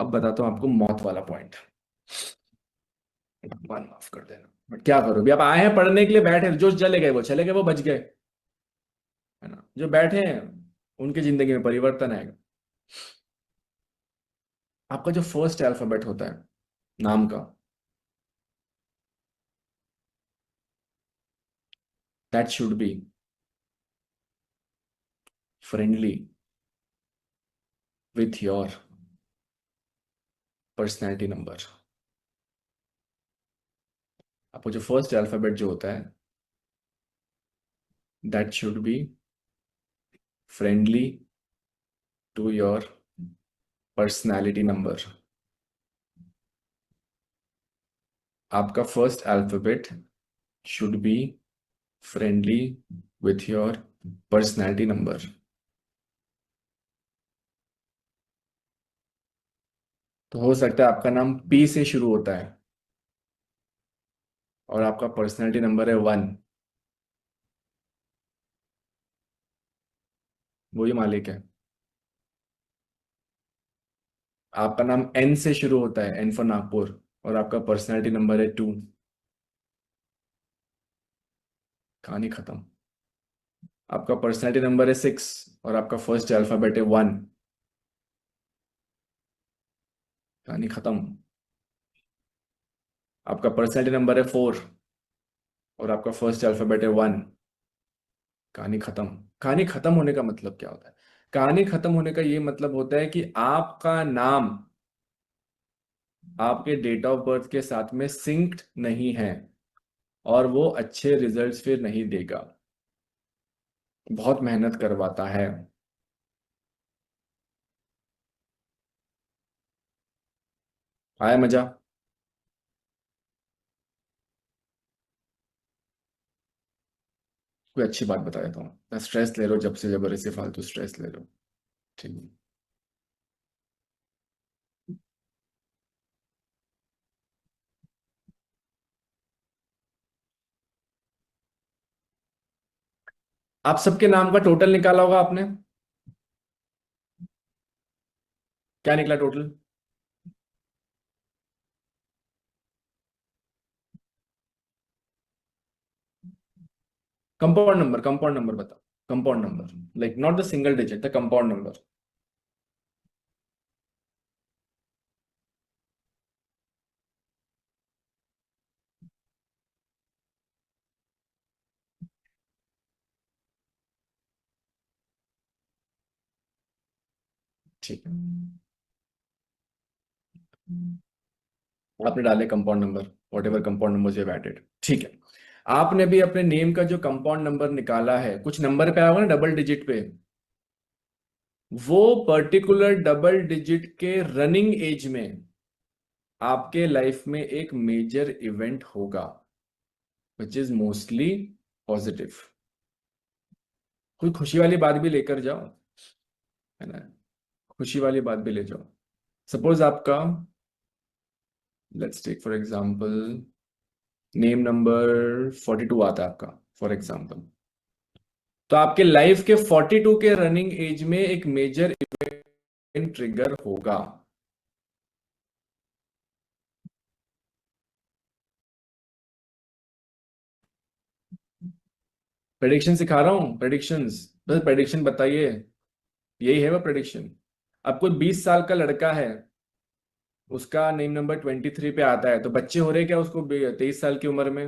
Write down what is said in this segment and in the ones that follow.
अब बताता हूँ आपको मौत वाला पॉइंट। भगवान माफ कर देना, बट क्या करो, अभी आप आए हैं पढ़ने के लिए, बैठे जो चले गए वो चले गए, वो बच गए, है ना। जो बैठे हैं उनकी जिंदगी में परिवर्तन आएगा। आपका जो फर्स्ट अल्फाबेट होता है नाम का, that should be friendly with your personality number. आपको जो फर्स्ट अल्फाबेट जो होता है, that should be friendly to your personality number. आपका first alphabet should be friendly with your personality number. तो हो सकता है आपका नाम पी से शुरू होता है और आपका पर्सनैलिटी नंबर है 1, वही मालिक है। आपका नाम एन से शुरू होता है, एन फॉर नागपुर, और आपका पर्सनैलिटी नंबर है 2, कहानी खत्म। आपका पर्सनैलिटी नंबर है 6 और आपका फर्स्ट अल्फाबेट है 1, कहानी खत्म। आपका पर्सनैलिटी नंबर है 4 और आपका फर्स्ट अल्फाबेट है 1, कहानी खत्म। कहानी खत्म होने का मतलब क्या होता है? कहानी खत्म होने का ये मतलब होता है कि आपका नाम आपके डेट ऑफ बर्थ के साथ में सिंक्ड नहीं है और वो अच्छे रिजल्ट्स फिर नहीं देगा, बहुत मेहनत करवाता है। आया मजा? कोई अच्छी बात बता देता हूँ, स्ट्रेस ले लो जब से जबरदस्ती फालतू स्ट्रेस ले लो। ठीक है। आप सबके नाम का टोटल निकाला होगा आपने, क्या निकला टोटल? कंपाउंड नंबर बताओ। Compound number, like not the single digit, the compound number. ठीक है, आपने डाले compound number, whatever compound number you added, ठीक है। आपने भी अपने नेम का जो कंपाउंड नंबर निकाला है, कुछ नंबर पे आया होगा ना डबल डिजिट पे, वो पर्टिकुलर डबल डिजिट के रनिंग एज में आपके लाइफ में एक मेजर इवेंट होगा, विच इज मोस्टली पॉजिटिव। कोई खुशी वाली बात भी लेकर जाओ, है ना, खुशी वाली बात भी ले जाओ। सपोज आपका, let's take for example, name number 42 आता है आपका, फॉर एग्जांपल। तो आपके लाइफ के 42 के रनिंग एज में एक मेजर इवेंट ट्रिगर होगा। प्रेडिक्शन सिखा रहा हूं, प्रेडिक्शंस, बस प्रेडिक्शन बताइए, यही है वो प्रेडिक्शन। अब कोई 20 साल का लड़का है, उसका नेम नंबर 23 पे आता है, तो बच्चे हो रहे क्या उसको 23 साल की उम्र में?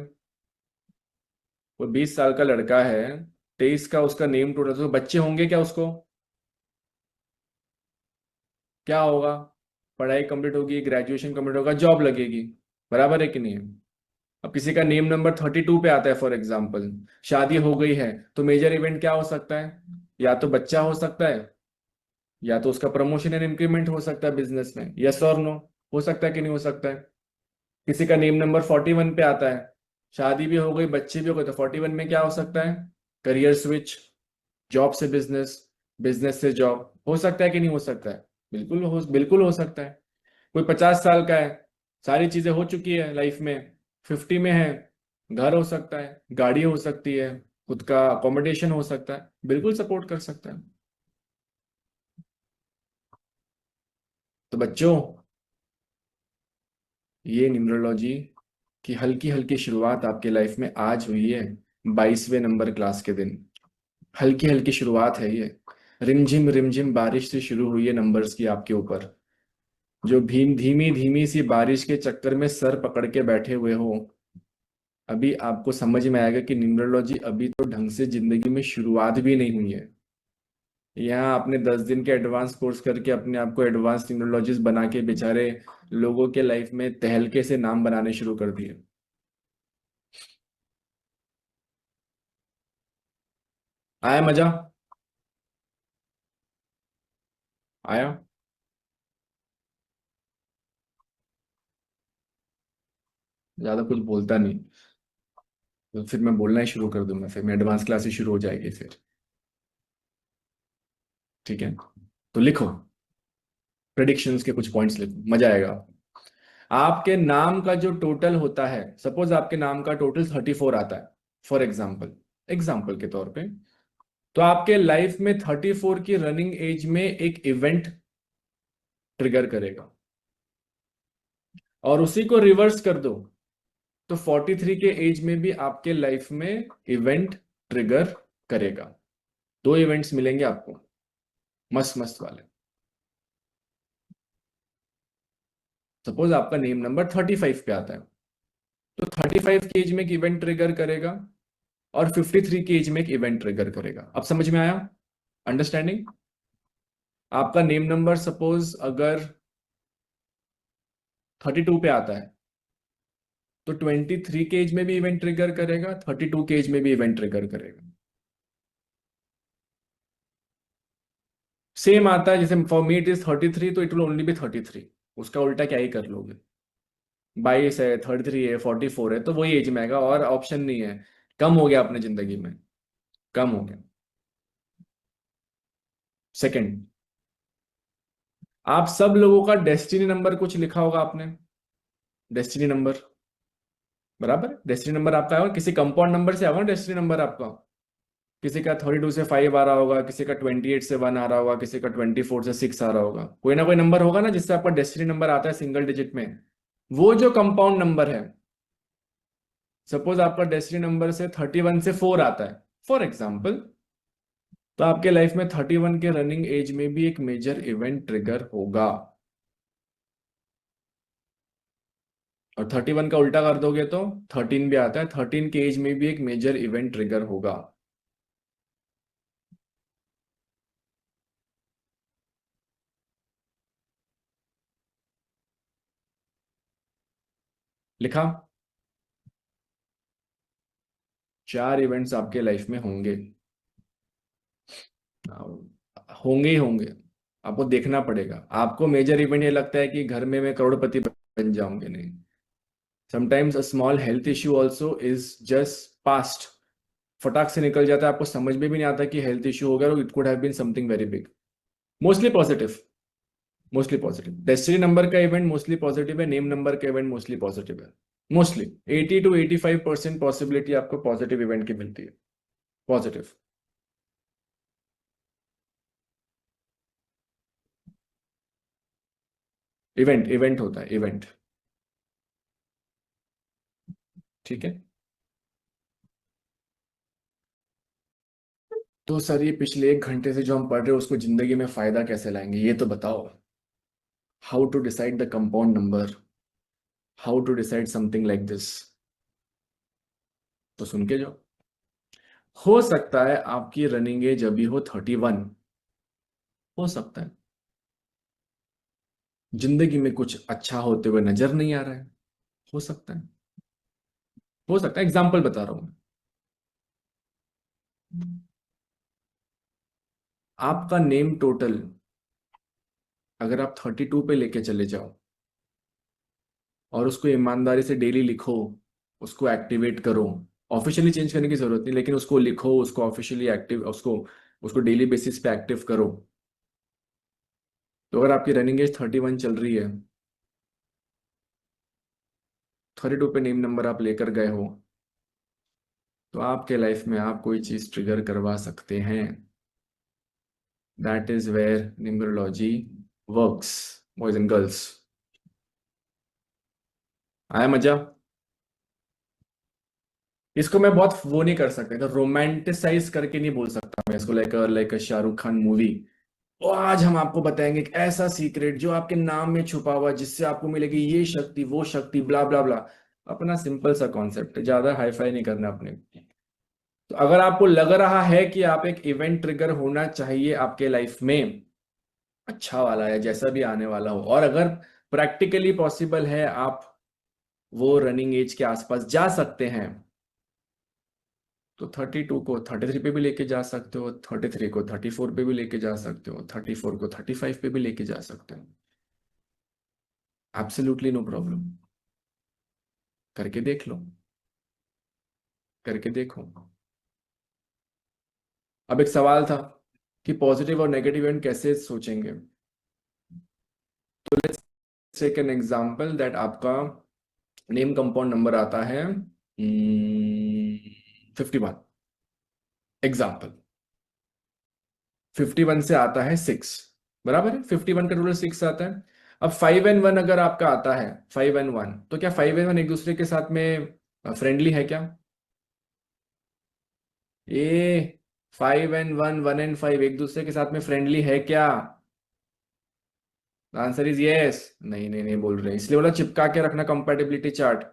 वो 20 साल का लड़का है, 23 का उसका नेम टोटल, तो बच्चे होंगे क्या उसको? क्या होगा? पढ़ाई कंप्लीट होगी, ग्रेजुएशन कंप्लीट होगा, जॉब लगेगी, बराबर है कि नहीं है? अब किसी का नेम नंबर 32 पे आता है फॉर एग्जाम्पल, शादी हो गई है, तो मेजर इवेंट क्या हो सकता है? या तो बच्चा हो सकता है, या तो उसका प्रमोशन एंड इंक्रीमेंट हो सकता है बिजनेस में, यस और नो, हो सकता है कि नहीं हो सकता है? किसी का नेम नंबर 41 पे आता है, शादी भी हो गई, बच्चे भी हो गए, तो 41 में क्या हो सकता है? करियर स्विच, जॉब से बिजनेस, बिजनेस से जॉब, हो सकता है कि नहीं हो सकता है? बिल्कुल हो सकता है। कोई 50 साल का है, सारी चीजें हो चुकी है लाइफ में, 50 में है, घर हो सकता है, गाड़ी हो सकती है, खुद का अकोमोडेशन हो सकता है, बिल्कुल सपोर्ट कर सकता है। तो बच्चों, ये न्यूमरोलॉजी की हल्की हल्की शुरुआत आपके लाइफ में आज हुई है, 22वें नंबर क्लास के दिन। हल्की हल्की शुरुआत है ये। रिमझिम बारिश से शुरू हुई है नंबर्स की आपके ऊपर। जो भीम धीमी धीमी सी बारिश के चक्कर में सर पकड़ के बैठे हुए हो, अभी आपको समझ में आएगा कि न्यूमरोलॉजी अभी तो ढंग से जिंदगी में शुरुआत भी नहीं हुई है। यहाँ आपने 10 दिन के एडवांस कोर्स करके अपने आप को एडवांस न्यूमरोलॉजिस्ट बना के बेचारे लोगों के लाइफ में तहलके से नाम बनाने शुरू कर दिए। आया मजा? आया? ज्यादा कुछ बोलता नहीं, तो फिर मैं बोलना ही शुरू कर दूंगा, फिर मैं एडवांस क्लासेस शुरू हो जाएगी फिर। ठीक है, तो लिखो, प्रेडिक्शंस के कुछ पॉइंट्स लिखो, मजा आएगा। आपके नाम का जो टोटल होता है, सपोज आपके नाम का टोटल 34 आता है, फॉर एग्जाम्पल, एग्जाम्पल के तौर पे, तो आपके लाइफ में 34 की रनिंग एज में एक इवेंट ट्रिगर करेगा। और उसी को रिवर्स कर दो, तो 43 के एज में भी आपके लाइफ में इवेंट ट्रिगर करेगा। दो इवेंट्स मिलेंगे आपको, मस्त मस्त वाले। सपोज आपका नेम नंबर 35 पे आता है, तो 35 के एज में एक इवेंट ट्रिगर करेगा, और 53 के एज में एक इवेंट ट्रिगर करेगा। अब समझ में आया? अंडरस्टैंडिंग? आपका नेम नंबर सपोज अगर 32 पे आता है, तो 23 के एज में भी इवेंट ट्रिगर करेगा, 32 के एज में भी इवेंट ट्रिगर करेगा। सेम आता है, जैसे फॉर मी इट इज 33, तो इट विल ओनली बी 33। उसका उल्टा क्या ही कर लोगे? 22 है, 33 है, 44 है, तो वही एज में आएगा, और ऑप्शन नहीं है। कम हो गया अपने जिंदगी में, कम हो गया। सेकंड, आप सब लोगों का डेस्टिनी नंबर कुछ लिखा होगा आपने। डेस्टिनी नंबर, बराबर, डेस्टिनी नंबर आपका है, किसी कंपाउंड नंबर से आएगा ना डेस्टिनी नंबर आपका। किसी का 32 से 5 आ रहा होगा, किसी का 28 से 1 आ रहा होगा, किसी का 24 से 6 आ रहा होगा, कोई ना कोई नंबर होगा ना जिससे आपका डेस्टिनी नंबर आता है सिंगल डिजिट में। वो जो कंपाउंड नंबर है, सपोज आपका डेस्टिनी नंबर से 31 से 4 आता है, फॉर एग्जाम्पल, तो आपके लाइफ में 31 के रनिंग एज में भी एक मेजर इवेंट ट्रिगर होगा। और 31 का उल्टा कर दोगे तो 13 भी आता है, 13 के एज में भी एक मेजर इवेंट ट्रिगर होगा। लिखा? 4 इवेंट्स आपके लाइफ में होंगे, होंगे ही होंगे। आपको देखना पड़ेगा। आपको मेजर इवेंट ये लगता है कि घर में मैं करोड़पति बन जाऊंगे, नहीं। Sometimes a small health issue also is just passed, फटाक से निकल जाता है, आपको समझ में भी नहीं आता कि हेल्थ इश्यू हो गया, it could have been something very big. Mostly positive, mostly positive. Destiny number का इवेंट मोस्टली पॉजिटिव है, नेम नंबर का इवेंट मोस्टली पॉजिटिव है। मोस्टली 80 to 85% पॉसिबिलिटी आपको पॉजिटिव इवेंट की मिलती है। पॉजिटिव इवेंट, इवेंट होता है, इवेंट। ठीक है, तो सर ये पिछले 1 घंटे से जो हम पढ़ रहे हैं उसको जिंदगी में फायदा कैसे लाएंगे, ये तो बताओ। How to decide the compound number, how to decide something like this. तो सुन के जो, हो सकता है आपकी रनिंग एज अभी हो 31, हो सकता है जिंदगी में कुछ अच्छा होते हुए नजर नहीं आ रहा है, हो सकता है, हो सकता है, एग्जाम्पल बता रहा हूं मैं। आपका नेम टोटल अगर आप 32 पे लेके चले जाओ, और उसको ईमानदारी से डेली लिखो, उसको एक्टिवेट करो। ऑफिशियली चेंज करने की जरूरत नहीं, लेकिन उसको लिखो, उसको ऑफिशियली एक्टिव, उसको उसको डेली बेसिस पे एक्टिव करो। तो अगर आपकी रनिंग एज 31 चल रही है, 32 पे नेम नंबर आप लेकर गए हो, तो आपके लाइफ में आप कोई चीज ट्रिगर करवा सकते हैं। That is where numerology works, boys and girls. आया मजा? इसको मैं बहुत वो नहीं कर सकता, तो रोमांटिसाइज करके नहीं बोल सकता मैं इसको, लाइक शाहरुख खान मूवी। और आज हम आपको बताएंगे एक ऐसा सीक्रेट जो आपके नाम में छुपा हुआ है, जिससे आपको मिलेगी ये शक्ति वो शक्ति, ब्ला ब्ला ब्ला। अपना सिंपल सा कॉन्सेप्ट है, ज्यादा हाई फाई नहीं करना अपने। तो अगर आपको लग रहा है कि आप एक इवेंट ट्रिगर होना चाहिए आपके लाइफ में, अच्छा वाला है जैसा भी आने वाला हो, और अगर प्रैक्टिकली पॉसिबल है आप वो रनिंग एज के आसपास जा सकते हैं, तो 32 को 33 पे भी लेके जा सकते हो, 33 को 34 पे भी लेके जा सकते हो, 34 को 35 पे भी लेके जा सकते हो। Absolutely no problem. करके देख लो, करके देखो। अब एक सवाल था कि पॉजिटिव और नेगेटिव इवेंट कैसे सोचेंगे। तो let's take an example that आपका नेम कंपाउंड नंबर आता है 51। एग्जाम्पल 51 से आता है 6, बराबर है, 51 का रूलर 6 आता है। अब 5 and 1 अगर आपका आता है, 5 and 1, तो क्या 5 and 1 एक दूसरे के साथ में फ्रेंडली है क्या? ए, 5 and 1, 1 and 5 एक दूसरे के साथ में फ्रेंडली है क्या? Answer is yes. नहीं नहीं नहीं बोल रहे, इसलिए बोला चिपका के रखना कंपैटिबिलिटी चार्ट।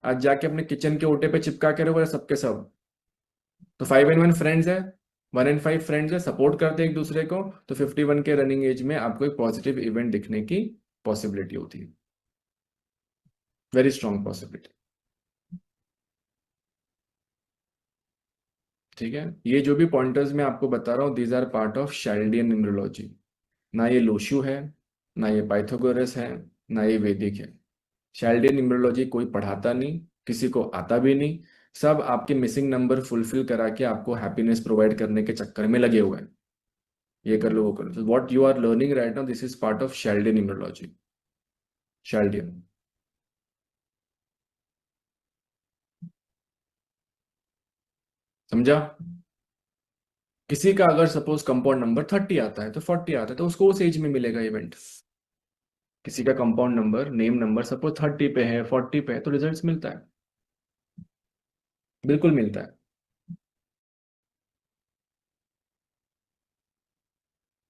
आज जाके अपने किचन के ओटे पे चिपका के रखो सबके सब। तो 5 and 1 फ्रेंड्स है, 1 and 5 फ्रेंड्स है, सपोर्ट करते हैं एक दूसरे को, तो 51 के रनिंग एज में आपको एक पॉजिटिव इवेंट दिखने की पॉसिबिलिटी होती है, वेरी स्ट्रॉन्ग पॉसिबिलिटी। ठीक है, ये जो भी पॉइंटर्स मैं आपको बता रहा हूँ, these are part of Chaldean numerology. ना ये लोशु है, ना ये पाइथागोरस है, ना ये वैदिक है। शाल्डियन न्यूमरोलॉजी कोई पढ़ाता नहीं, किसी को आता भी नहीं। सब आपके मिसिंग नंबर फुलफिल करा के आपको हैप्पीनेस प्रोवाइड करने के चक्कर में लगे हुए हैं। ये कर लो वो कर लो, so what you are learning right now, this is part of Chaldean numerology. Chaldean, समझा? किसी का अगर सपोज कंपाउंड नंबर 30 आता है, तो 40 आता है, तो उसको उस एज में मिलेगा इवेंट। किसी का compound number name number suppose 30 पे है, 40 पे है, तो रिजल्ट्स मिलता है, बिल्कुल मिलता है।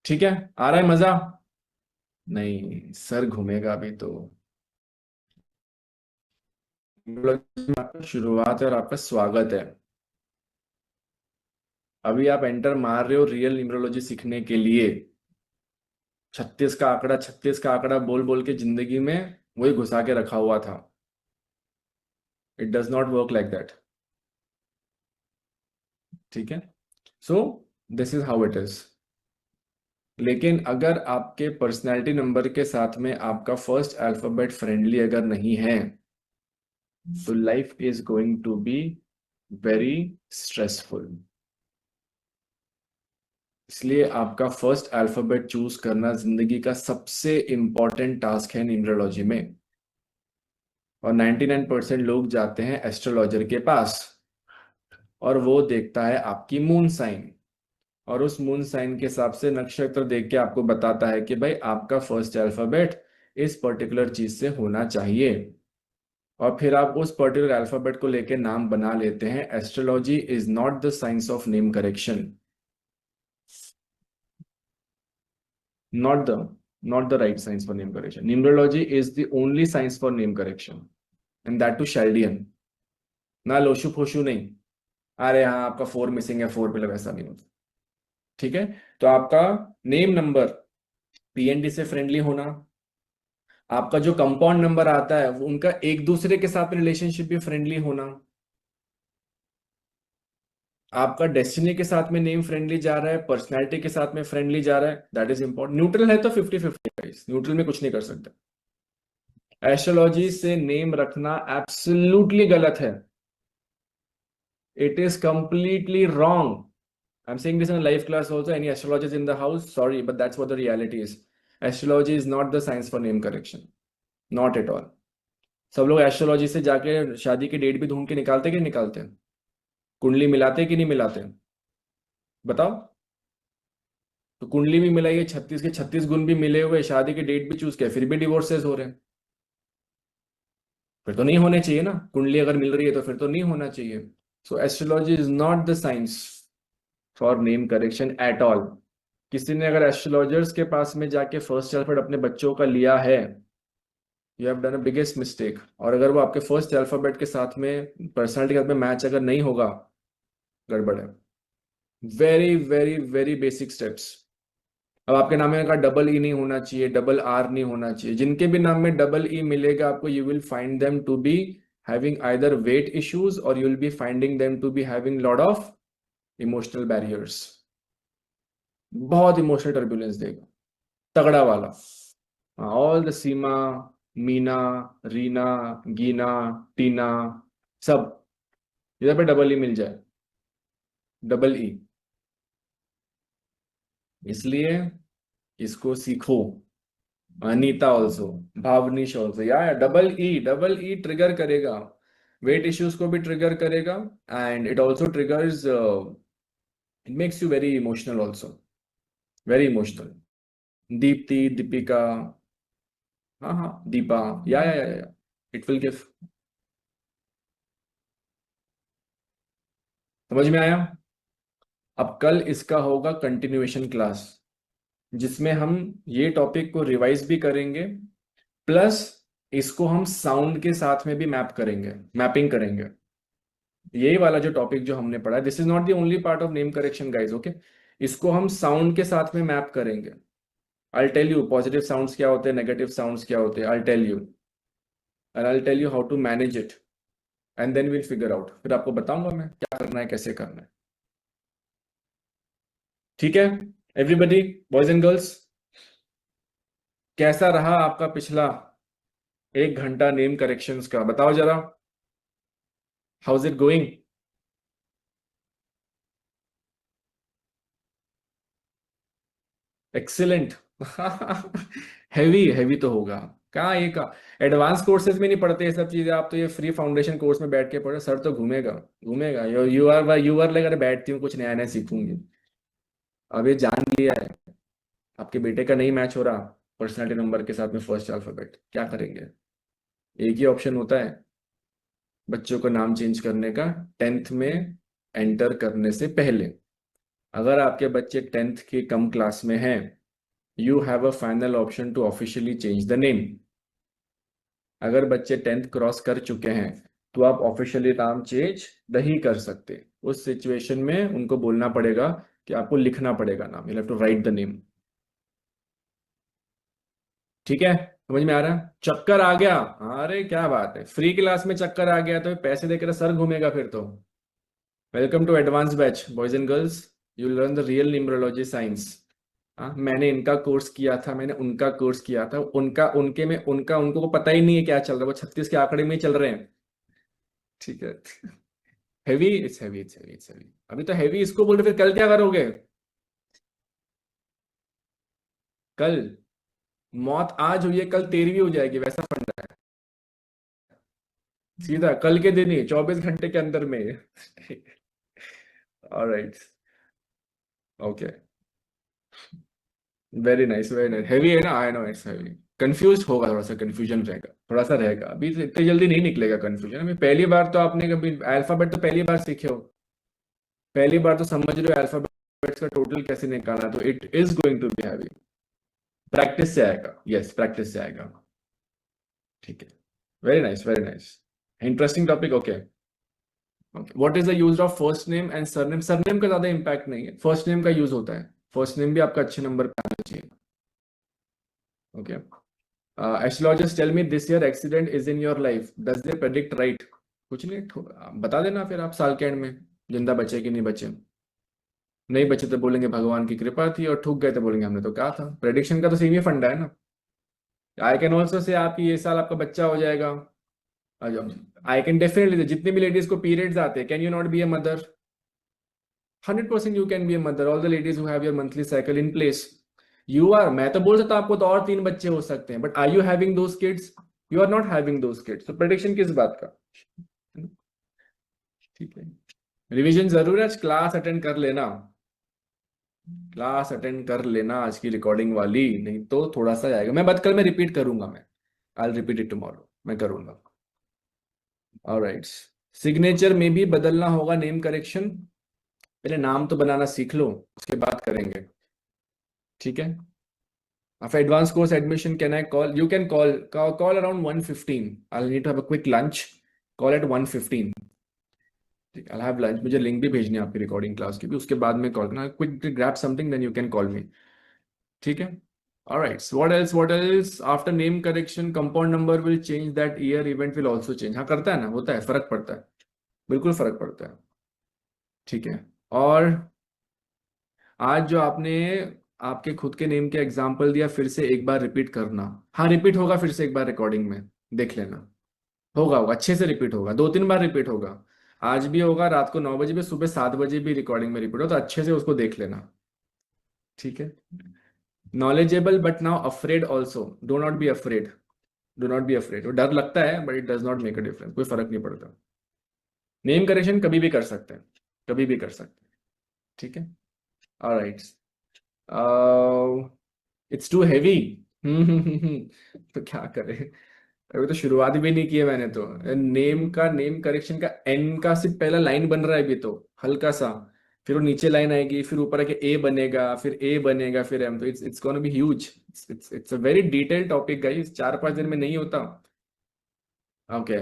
ठीक है, आ रहा है मजा? नहीं, सर घूमेगा अभी तो। न्यूमरोलॉजी में आपका शुरुआत है और आपका स्वागत है। अभी आप एंटर मार रहे हो रियल न्यूमरोलॉजी सीखने के लिए। 36 का आंकड़ा, 36 का आंकड़ा बोल बोल के जिंदगी में वही घुसा के रखा हुआ था। It does not work like that. ठीक है, so this is how it is. लेकिन अगर आपके पर्सनैलिटी नंबर के साथ में आपका फर्स्ट अल्फाबेट फ्रेंडली अगर नहीं है, तो life is going to be very stressful. इसलिए आपका फर्स्ट अल्फाबेट चूज करना जिंदगी का सबसे इंपॉर्टेंट टास्क है न्यूमरोलॉजी में। और 99% लोग जाते हैं एस्ट्रोलॉजर के पास, और वो देखता है आपकी मून साइन, और उस मून साइन के हिसाब से नक्षत्र देख के आपको बताता है कि भाई आपका फर्स्ट अल्फाबेट इस पर्टिकुलर चीज से होना चाहिए। और फिर आप उस पर्टिकुलर अल्फाबेट को लेके नाम बना लेते हैं। Astrology is not the science of name correction, not the not the right science for name correction. Numerology is the only science for name correction, and that too Chaldean. ना Lo Shu फोशु नहीं, अरे हाँ आपका 4 मिसिंग है 4 पे, वैसा नहीं होता। ठीक है, तो आपका नेम नंबर पीएनडी से फ्रेंडली होना, आपका जो कंपाउंड नंबर आता है वो उनका एक दूसरे के साथ रिलेशनशिप भी फ्रेंडली होना, आपका डेस्टिनी के साथ में नेम फ्रेंडली जा रहा है, पर्सनैलिटी के साथ में फ्रेंडली जा रहा है, दैट इज इंपॉर्टेंट। न्यूट्रल है तो 50-50 न्यूट्रल में कुछ नहीं कर सकते। एस्ट्रोलॉजी से नेम रखना एब्सोल्युटली गलत है, it is completely wrong. I'm saying this in a live class also. Any astrologers in the house? Sorry, but that's what the reality is. Astrology is not the science for name correction. Not at all. सब लोग astrology से जाके शादी की date भी ढूंढ के निकालते कि नहीं निकालते? कुंडली मिलाते कि नहीं मिलाते? बताओ। तो कुंडली भी मिलाई है, 36 के 36 गुण भी मिले हुए, शादी की डेट भी चूज किया, फिर भी डिवोर्सेस हो रहे हैं। फिर तो नहीं होने चाहिए ना, कुंडली अगर मिल रही है तो फिर तो नहीं होना चाहिए। So astrology is not the science for name correction at all. किसी ने अगर एस्ट्रोलॉजर्स के पास में जाके फर्स्ट अल्फाबेट अपने बच्चों का लिया है, you have done a biggest mistake. और अगर वो आपके फर्स्ट अल्फाबेट के साथ में, पर्सनालिटी के साथ में मैच अगर नहीं होगा, गड़बड़ है। Very very very basic steps. अब आपके नाम में का डबल ई नहीं होना चाहिए, डबल आर नहीं होना चाहिए। जिनके भी नाम में डबल ई मिलेगा आपको, you will find them to be having either weight issues, और you will be finding them to be having lot of emotional barriers. बहुत इमोशनल टर्बुलेंस देगा, तगड़ा वाला। ऑल द सीमा, मीना, रीना, गीना, टीना, सब इधर पे डबल ई मिल जाए, डबल ई। इसलिए इसको सीखो। अनीता ऑल्सो, भावनीश ऑल्सो, या डबल ई ट्रिगर करेगा, वेट इश्यूज को भी ट्रिगर करेगा। And it also triggers, it makes you very emotional also, very emotional. Deepti, Deepika, हाँ हाँ, दीपा, या इट विल गिव। समझ में आया? अब कल इसका होगा कंटिन्यूएशन क्लास, जिसमें हम ये टॉपिक को रिवाइज भी करेंगे, प्लस इसको हम साउंड के साथ में भी मैप करेंगे, मैपिंग करेंगे। यही वाला जो टॉपिक जो हमने पढ़ा, this is not the only part of name correction guys, okay. इसको हम साउंड के साथ में मैप करेंगे। I tell you positive sounds क्या होते हैं, नेगेटिव साउंड्स क्या होते हैं, I tell you, and I tell you how to manage it, and then will figure out. फिर आपको बताऊंगा मैं क्या करना है, कैसे करना है। ठीक है एवरीबडी, बॉयज एंड गर्ल्स, कैसा रहा आपका पिछला 1 घंटा नेम करेक्शंस का, बताओ जरा। How is it going? Excellent. Heavy heavy तो होगा। कहाँ ये का एडवांस कोर्सेज में नहीं पढ़ते ये सब चीजें, आप तो ये फ्री फाउंडेशन कोर्स में बैठ के पढ़ो, सर तो घूमेगा, घूमेगा। यू आर लाइक, अरे बैठती हूँ कुछ नया नया सीखूंगी। अब ये जान लिया है आपके बेटे का नहीं मैच हो रहा पर्सनालिटी नंबर के साथ में फर्स्ट अल्फाबेट, क्या करेंगे? एक ही ऑप्शन होता है बच्चों का नाम चेंज करने का, 10th में एंटर करने से पहले। अगर आपके बच्चे 10th के कम क्लास में हैं, you have a final option to officially change the name. अगर बच्चे 10th क्रॉस कर चुके हैं, तो आप ऑफिशियली नाम चेंज नहीं कर सकते। उस सिचुएशन में उनको बोलना पड़ेगा कि आपको लिखना पड़ेगा नाम, you have to write the name. ठीक है, समझ में आ रहा है? चक्कर आ गया? अरे क्या बात है, फ्री क्लास में चक्कर आ गया तो पैसे देकर सर घूमेगा फिर तो। Welcome to advance batch boys and girls, you learn the real numerology science. हाँ, मैंने इनका कोर्स किया था, मैंने उनका कोर्स किया था, उनका उनके में उनका उनको को पता ही नहीं है क्या चल रहा है, वो 36 के आंकड़े में ही चल रहे हैं। ठीक है। Heavy, it's heavy, it's heavy, it's heavy. अभी तो हैवी इसको बोल रहे, फिर कल क्या करोगे? कल मौत आज हुई है, कल तेरी भी हो जाएगी, वैसा फंडा है। सीधा कल के दिन ही 24 घंटे के अंदर में। Alright, okay, very nice, very nice. Heavy है ना, I know it's heavy. Confuse होगा, थोड़ा सा कंफ्यूजन रहेगा, थोड़ा सा रहेगा। अभी तो इतनी जल्दी नहीं निकलेगा कंफ्यूजन। अभी पहली बार तो आपने कभी अल्फाबेट तो पहली बार सीखे हो, पहली बार तो समझ रहे हो अल्फाबेट्स का टोटल कैसे निकालना, तो it is going to be heavy. Practice से आएगा, यस प्रैक्टिस से आएगा। ठीक है, very nice, very nice. Interesting topic, okay. What is the use of first name and surname? Surname का ज्यादा इंपैक्ट नहीं है, फर्स्ट नेम का यूज होता है। फर्स्ट नेम भी आपका अच्छे नंबर पे आना चाहिए, okay. Astrologers tell me this year accident is in your life, does they predict right? कुछ नहीं, बता देना फिर आप साल के एंड में, जिंदा बचे कि नहीं बचे। नहीं बचे तो बोलेंगे भगवान की कृपा थी, और ठुक गए तो बोलेंगे हमने तो कहा था। प्रेडिक्शन का तो सेम ही फंडा है ना। आई कैन ऑल्सो से आपकी ये साल आपका बच्चा हो जाएगा। आई कैन डेफिनेटली, जितनी भी लेडीज को पीरियड्स आते हैं, can you not be a mother? 100% you can be a mother, all the ladies who have your monthly cycle in place. You are, मैं तो बोल सकता हूं आपको तो और 3 बच्चे हो सकते हैं, but are you having those kids? You are not having those kids, तो प्रेडिक्शन किस बात का? ठीक है, रिवीजन जरूर है, आज क्लास अटेंड कर लेना, क्लास अटेंड कर लेना आज की रिकॉर्डिंग वाली, नहीं तो थोड़ा सा आएगा। मैं बात कल मैं रिपीट करूंगा, मैं आई रिपीट इट टुमारो, मैं करूंगा। ऑलराइट, सिग्नेचर में भी बदलना होगा नेम करेक्शन, पहले नाम तो बनाना सीख लो, उसके बाद करेंगे, ठीक है। After advanced course admission, can I call? You can call around 1:15. I'll need to have a quick lunch. Call at 1:15. ठीक, I'll have lunch. मुझे लिंक भी भेजनी है आपकी रिकॉर्डिंग क्लास की भी, उसके बाद में कॉल करना, quick grab something, then you can call me, ठीक है। Alright, so what else? What else? After name correction, compound number will change. That year event will also change. हाँ करता है ना, होता है, फर्क पड़ता है, बिल्कुल फर्क पड़ता है, ठीक है। और आज जो आपने आपके खुद के नेम के एग्जाम्पल दिया, फिर से एक बार रिपीट करना। हाँ रिपीट होगा फिर से एक बार रिकॉर्डिंग में, देख लेना, होगा अच्छे से रिपीट होगा, 2-3 बार रिपीट होगा। आज भी होगा, रात को 9 बजे भी, सुबह 7 बजे भी रिकॉर्डिंग में रिपीट हो, तो अच्छे से उसको देख लेना, ठीक है। Knowledgeable but now afraid also, do not be afraid, do not be afraid. वो डर लगता है but it does not make a difference, कोई फर्क नहीं पड़ता। नेम करेक्शन कभी भी कर सकते हैं, कभी भी कर सकते हैं, ठीक है। Alright, it's too heavy. तो क्या करें, अभी तो शुरुआत भी नहीं की है मैंने तो। नेम करेक्शन का एन का सिर्फ पहला लाइन बन रहा है अभी तो, हल्का सा, फिर वो नीचे लाइन आएगी, फिर ऊपर आके ए बनेगा, फिर ए बनेगा, फिर एम, तो it's gonna be huge. It's a very detailed topic guys, 4-5 दिन में नहीं होता। Okay.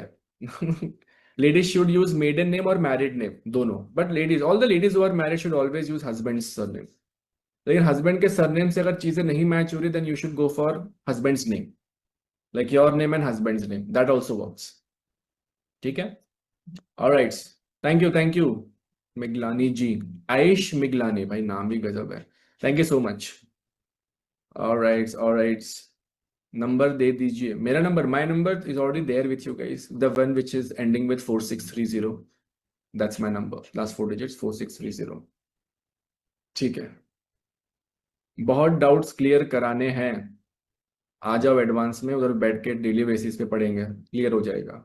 Ladies should use maiden name और मैरिड नेम दोनों, but ladies, all the ladies who are married should always use husband surname. लेकिन husband के surname से अगर चीजें नहीं मैच हो रही, then you should go for husband's name, like your name and husband's name, that also works, ठीक है। Alright, thank you Miglani ji, Ayush Miglani, भाई नाम भी गजब है, thank you so much. Alright alright, number दे दीजिए, मेरा number, my number is already there with you guys, the one which is ending with 4630, that's my number, last 4 digits 4630, ठीक है। बहुत डाउट्स क्लियर कराने हैं, आ जाओ एडवांस में, उधर बैठ के डेली बेसिस पे पढ़ेंगे, क्लियर हो जाएगा,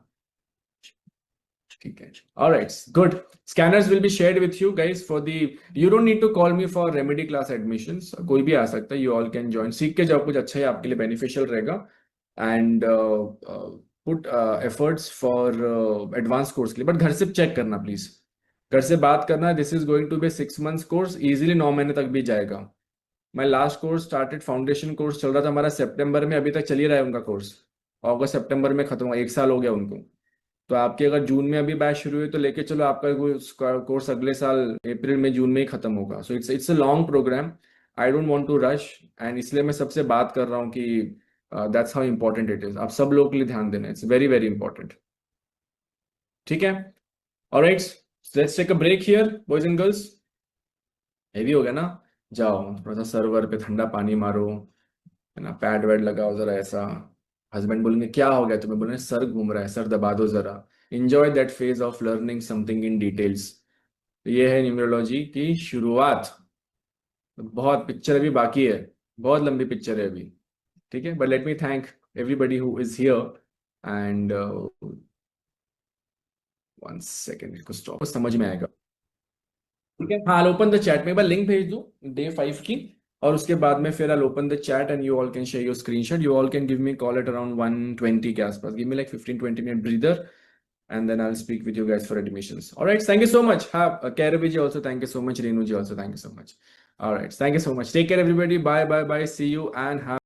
ठीक है। Alright, good. Scanners will be shared with you guys for the, you don't need to call me for remedy class admissions, कोई भी आ सकता है, यू ऑल कैन ज्वाइन, सीख के जाओ, कुछ अच्छा ही आपके लिए बेनिफिशियल रहेगा, and put efforts for advance course के लिए, बट घर से चेक करना प्लीज, घर से बात करना, this is going to be 6 months course, easily 9 महीने तक भी जाएगा। My last course started, foundation course चल रहा था हमारा सितंबर में, अभी तक चल ही रहा है उनका कोर्स, अगस्त सितंबर में खत्म हुआ, 1 साल हो गया उनको। तो आपके अगर जून में अभी बैच शुरू हुई तो लेके चलो, आपका कोर्स अगले साल अप्रैल में जून में ही खत्म होगा, so it's a long programme, I don't want to rush, and इसलिए मैं सबसे बात कर रहा हूँ कि that's how important it is, आप सब लोगों के लिए ध्यान देना, इट्स वेरी वेरी इंपॉर्टेंट, ठीक है। Alright, let's take a break here boys and girls, heavy हो गया ना, जाओ थोड़ा सा सर्वर पे ठंडा पानी मारो, है ना, पैड वैड लगाओ जरा ऐसा, हस्बैंड बोलेंगे क्या हो गया तुम्हें, बोलेंगे सर घूम रहा है, सर दबा दो जरा, enjoy that phase of learning something in details. ये है न्यूमरोलॉजी की शुरुआत, बहुत पिक्चर अभी बाकी है, बहुत लंबी पिक्चर है अभी, ठीक है। But let me thank everybody who is here, and 1 second, इसको स्टॉप, समझ में आएगा, ठीक है। हाँ, ओपन द चैट में एक बार लिंक भेज दूं डे 5 की, और उसके बाद में फिर I'll open the chat and you all can share your screenshot. You all can give me a call at around 1:20 के आसपास. Give me like 15-20 minute breather, and then I'll speak with you guys for admissions. All right. Thank you so much. Have Kairavi ji also. Thank you so much. Renu ji also. Thank you so much. All right. Thank you so much. Take care, everybody. Bye, bye, bye. See you and have.